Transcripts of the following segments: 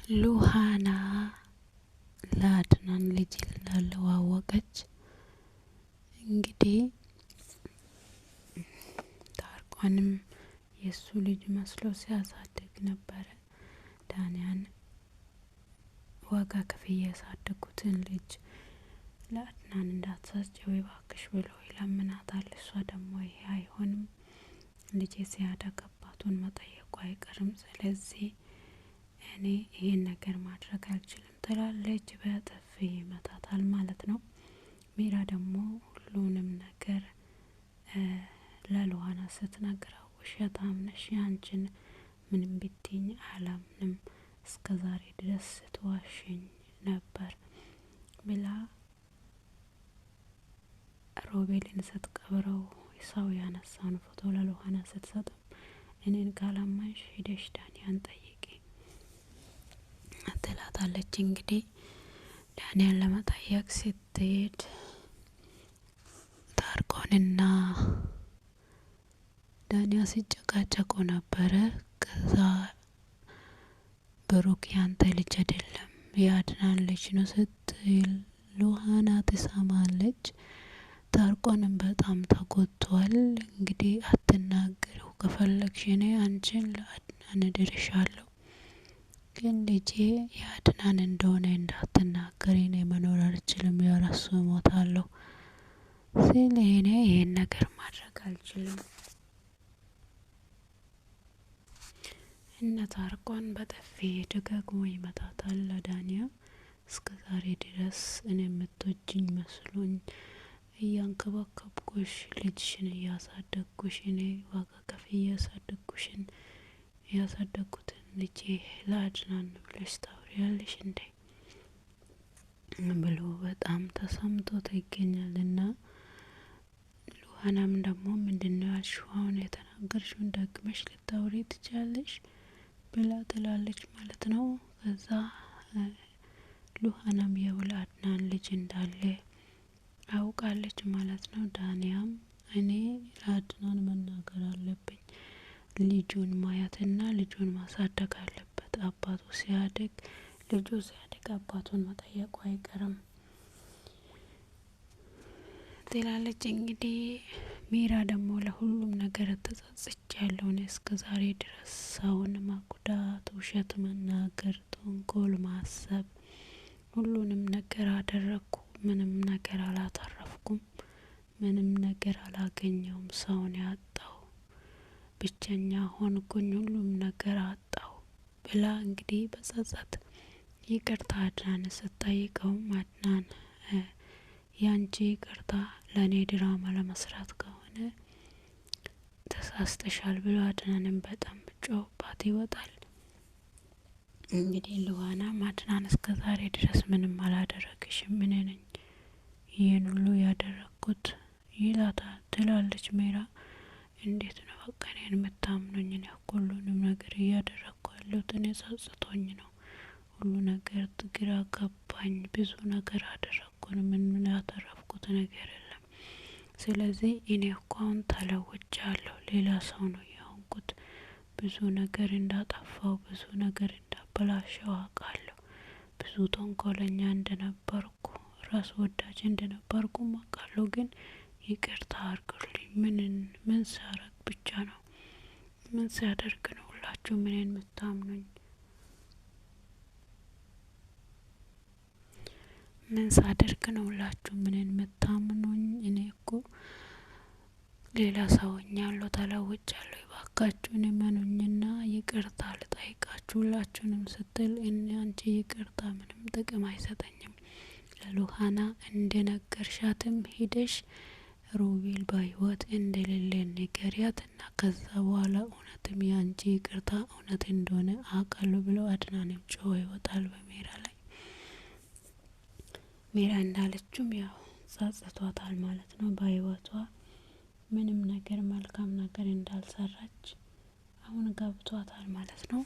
ሉሃና ለአድናን ልጅ እንዳለው አወቀች። እንግዲህ ታርቆንም የሱ ልጅ መስሎ ሲያሳድግ ነበረ። ዳንያን ዋጋ ከፍዬ ያሳደጉትን ልጅ ለአድናን እንዳትሰጪው እባክሽ ብሎ ይለምናታል። እሷ ደግሞ ይሄ አይሆንም፣ ልጄ ሲያድግ አባቱን መጠየቁ አይቀርም፣ ስለዚህ እኔ ይሄን ነገር ማድረግ አልችልም ትላለች። በጥፊ ይመታታል ማለት ነው። ሚራ ደግሞ ሁሉንም ነገር ለሉሃና ስትነግረው ውሸታም ነሽ፣ አንቺን ምንም ብትይኝ አላምንም፣ እስከዛሬ ድረስ ስትዋሽኝ ነበር ብላ ሮቤልን ስትቀብረው ሰው ያነሳውን ፎቶ ለሉሃና ስትሰጥም እኔን ካላማንሽ ሄደሽ ዳንያን ጠይቂ ትላታለች። እንግዲህ ዳንያን ለመጠየቅ ስትሄድ ታርቆንና ዳንያ ሲጨቃጨቁ ነበረ። ከዛ ብሩክ ያንተ ልጅ አይደለም የአድናን ልጅ ነው ስትል ሉሃና ትሰማለች። ታርቆንም በጣም ተጎድቷል። እንግዲህ አትናገረው ከፈለግሽ እኔ አንቺን ለአድናን እድርሻለሁ፣ ግን ልጄ የአድናን እንደሆነ እንዳትናገሪ፣ እኔ መኖር አልችልም፣ ያለሱ እሞታለሁ ሲል እኔ ይሄን ነገር ማድረግ አልችልም። እነ ታርቆን በጥፊ ደጋግሞ ይመታታል ለዳንያ። እስከ ዛሬ ድረስ እኔ የምትወጂኝ መስሎኝ እያንከባከብኩሽ ልጅሽን እያሳደግኩሽ እኔ ዋጋ ከፍዬ ያሳደግኩሽን ያሳደግኩትን ልጄ ለአድናን ብለሽ ታወሪያለሽ እንዴ ብሎ በጣም ተሰምቶት ይገኛልና ሉሃናም ደግሞ ምንድነው ያልሽው? አሁን የተናገርሽውን ደግመሽ ልታወሪ ትችያለሽ ብላ ትላለች ማለት ነው። ከዛ ሉሃናም የአድናን ልጅ እንዳለ አውቃለች ማለት ነው። ዳንያም እኔ ለአድናን መናገር አለብኝ፣ ልጁን ማየትና ልጁን ማሳደግ አለበት፣ አባቱ ሲያድግ ልጁ ሲያድግ አባቱን መጠየቁ አይቀርም ትላለች። እንግዲህ ሚራ ደግሞ ለሁሉም ነገር ተጸጽቻለሁ፣ እኔ እስከ ዛሬ ድረስ ሰውን ማጉዳት፣ ውሸት መናገር፣ ተንኮል ማሰብ ሁሉንም ነገር አደረኩ፣ ምንም ነገር አላተረፍኩም፣ ምንም ነገር አላገኘውም፣ ሰውን ያጣው ብቸኛ ሆንኩኝ፣ ሁሉም ነገር አጣው ብላ እንግዲህ በጸጸት ይቅርታ አድናን ስትጠይቀውም አድናን ያንቺ ይቅርታ ለኔ ድራማ ለመስራት ከሆነ ተሳስተሻል ብሎ አድናንም በጣም ጮህባት ይወጣል። እንግዲህ ሉሃናም አድናን እስከ ዛሬ ድረስ ምንም አላደረግሽም፣ ምን ነኝ ይሄን ሁሉ ያደረኩት ይላታል ትላለች ሜራ። እንዴት ነው በቃ እኔን የምታምኑኝ? እኔ ሁሉንም ነገር እያደረኩ ያለሁት እኔ ጸጽቶኝ ነው፣ ሁሉ ነገር ግራ ገባኝ፣ ብዙ ነገር አደረኩኝ፣ ምን ያተረፍኩት ነገር የለም፣ ስለዚህ እኔ እኮ አሁን ተለውጫለሁ፣ ሌላ ሰው ነው የሆንኩት፣ ብዙ ነገር እንዳጠፋው ብዙ ነገር እንዳበላሸው አውቃለሁ፣ ብዙ ተንኮለኛ እንደነበርኩ ራስ ወዳጅ እንደነበርኩ አውቃለሁ፣ ግን ይቅርታ አድርጉልኝ። ምን ሳረግ ብቻ ነው ምን ሲያደርግ ነው ሁላችሁ ምንን የምታምኑኝ? ምን ሳደርግ ነው ሁላችሁ ምንን የምታምኑኝ? እኔ እኮ ሌላ ሰውኛለሁ፣ ተለውጫለሁ፣ እባካችሁን እመኑኝና ይቅርታ ልጠይቃችሁ ሁላችሁንም ስትል እኔ አንቺ ይቅርታ ምንም ጥቅም አይሰጠኝም፣ ለሉሃና እንደነገርሻትም ሂደሽ ሮቤል በህይወት እንደሌለ ንገሪያትና ከዛ በኋላ እውነትም ያንቺ ይቅርታ እውነት እንደሆነ አውቃለሁ ብሎ አድናንም ጮሆ ይወጣል በሜራ ላይ። ሜራ እንዳለችውም ያው ጸጽቷታል ማለት ነው። በህይወቷ ምንም ነገር መልካም ነገር እንዳልሰራች አሁን ገብቷታል ማለት ነው።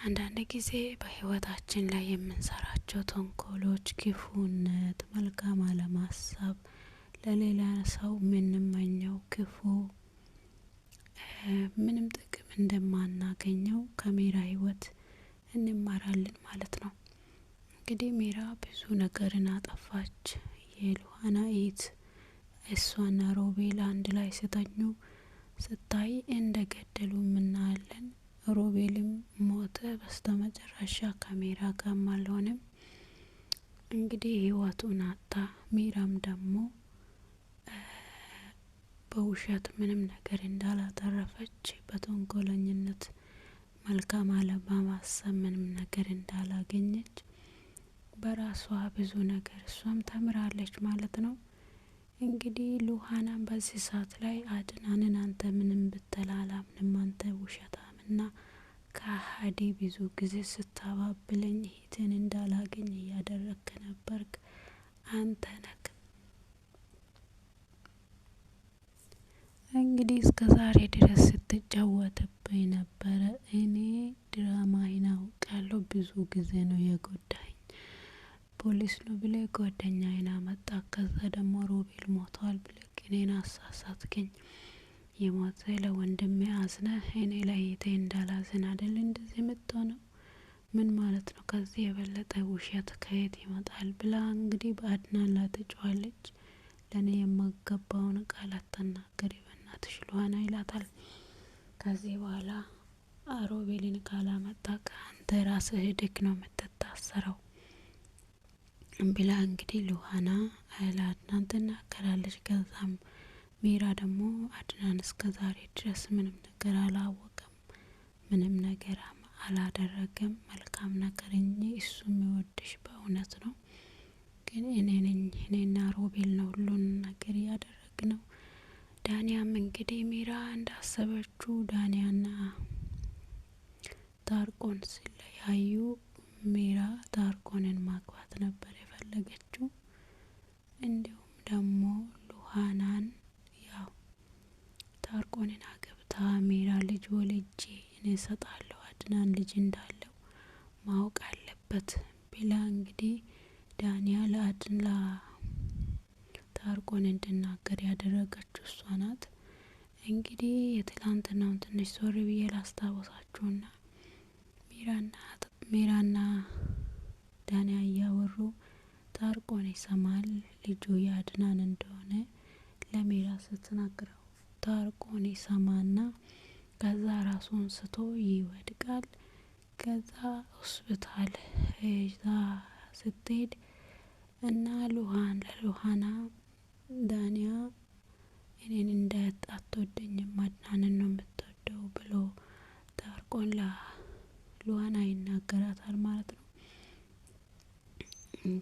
አንዳንድ ጊዜ በህይወታችን ላይ የምንሰራቸው ተንኮሎች፣ ክፉነት፣ መልካም አለማሰብ፣ ለሌላ ሰው ምንመኘው ክፉ ምንም ጥቅም እንደማናገኘው ከሜራ ህይወት እንማራለን ማለት ነው። እንግዲህ ሜራ ብዙ ነገርን አጠፋች። የሉሃና እህት እሷና ሮቤል አንድ ላይ ሲተኙ ስታይ እንደገደሉ እናያለን። ሮቤልም ሞተ በስተመጨረሻ ከሜራ ጋርም አልሆነም። እንግዲህ ህይወቱን አጣ። ሜራም ደግሞ በውሸት ምንም ነገር እንዳላተረፈች በተንኮለኝነት መልካም አለማሰብ ምንም ነገር እንዳላገኘች በራሷ ብዙ ነገር እሷም ተምራለች ማለት ነው። እንግዲህ ሉሃናም በዚህ ሰዓት ላይ አድናንን አንተ ምንም ብትል አላምንም፣ አንተ ውሸታምና ከሃዲ ብዙ ጊዜ ስታባብለኝ እህትን እንዳላገኝ እያደረክ ነበርክ አንተ ነህ። እንግዲህ እስከ ዛሬ ድረስ ስትጫወትብኝ ነበረ። እኔ ድራማዬን አውቃለሁ። ብዙ ጊዜ ነው የጎዳኝ። ፖሊስ ነው ብለህ ጓደኛዬን አመጣ። ከዛ ደግሞ ሮቤል ሞቷል ብለህ እኔን አሳሳትከኝ። የሞተ ለወንድሜ አዝነህ እኔ ላይ እህቴ እንዳላዝን አይደል እንደዚህ የምትሆነው? ምን ማለት ነው? ከዚህ የበለጠ ውሸት ከየት ይመጣል? ብላ እንግዲህ በአድናን ላይ ትጮኻለች። ለኔ የማገባውን ቃል አትናገሪ በእናትሽ ሉሃና ይላታል። ከዚህ በኋላ ሮቤልን ካላመጣ አንተ ራስህ ሄደክ ነው የምትታሰረው ብላ እንግዲህ ሉሃና ለአድናን ትናገራለች። ከዛም ሜራ ደግሞ አድናን እስከ ዛሬ ድረስ ምንም ነገር አላወቀም፣ ምንም ነገር አላደረገም፣ መልካም ነገር እንጂ እሱ የሚወድሽ በእውነት ነው፣ ግን እኔና ሮቤል ነው ሁሉን ነገር ያደረግነው። ዳንያም እንግዲህ ሜራ እንዳሰበችው ዳንያና ታርቆን ሲለያዩ ሜራ ታርቆንን ማግባት ነበር የፈለገችው። እንዲሁም ደግሞ ሉሃናን ያው ታርቆንን አገብታ ሜራ ልጅ ወልጄ እኔ እሰጣለሁ አድናን ልጅ እንዳለው ማወቅ አለበት ብላ እንግዲህ ዳንያ ለአድና ታርቆን እንድናገር ያደረገችው እሷ ናት። እንግዲህ የትላንትናውን ትንሽ ዞር ብዬ ላስታውሳችሁና ሜራና ዳንያ እያወሩ ታርቆን ይሰማል። ልጁ የአድናን እንደሆነ ለሜራ ስትናገረው ታርቆን ይሰማና ከዛ ራሱን ስቶ ይወድቃል። ከዛ ሆስፒታል እዛ ስትሄድ እና ለሉሃና ዳንያ እኔን እንዳትወደኝም አድናንን ነው የምትወደው ብሎ ታርቆን ለሉሃና ይናገራታል ማለት ነው።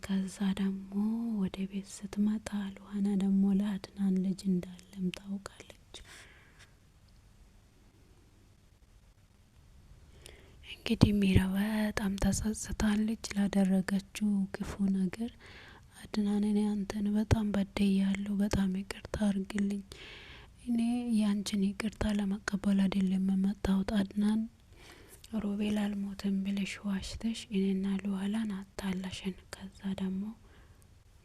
ከዛ ደግሞ ወደ ቤት ስትመጣ ሉሃና ደግሞ ለአድናን ልጅ እንዳለም ታውቃለች። እንግዲህ ሜራ በጣም ተጸጽታለች ላደረገችው ክፉ ነገር። አድናን እኔ አንተን በጣም በድያለሁ፣ በጣም ይቅርታ አድርግልኝ። እኔ ያንቺን ይቅርታ ለመቀበል አይደለም የመጣሁት። አድናን ሮቤል አልሞትም ብለሽ ዋሽተሽ እኔና ሉሃናን አታላሽን። ከዛ ደግሞ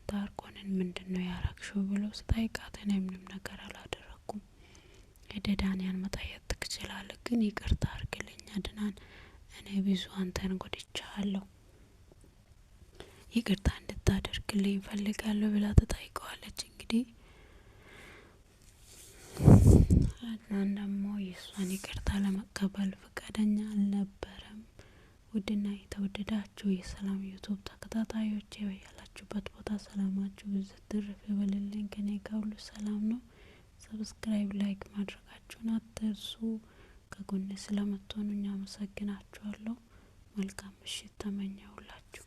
ታርቆንን ምንድነው ያረግሽው ብሎ ስጠይቃት እኔ ምንም ነገር አላደረኩም፣ ሄደህ ዳንያን መጠየቅ ትችላለህ፣ ግን ይቅርታ አድርግልኝ አድናን፣ እኔ ብዙ አንተን ጎድቻለሁ፣ ይቅርታ እንድታደርግልኝ እፈልጋለሁ ብላ ትጠይቀዋለች። እንግዲህ አድናን ደግሞ የእሷን ይቅርታ ለመቀበል ፈቃደኛ አልነበረም። ውድና የተወደዳችሁ የሰላም ዩቲዩብ ተከታታዮች ያላችሁበት ቦታ ሰላማችሁ ብዝት ትርፍ ይበልልኝ። ከኔ ጋር ሁሉ ሰላም ነው። ሰብስክራይብ፣ ላይክ ማድረጋችሁን አትርሱ። ከጎኔ ስለምትሆኑ አመሰግናችኋለሁ። መልካም ምሽት ተመኘሁላችሁ።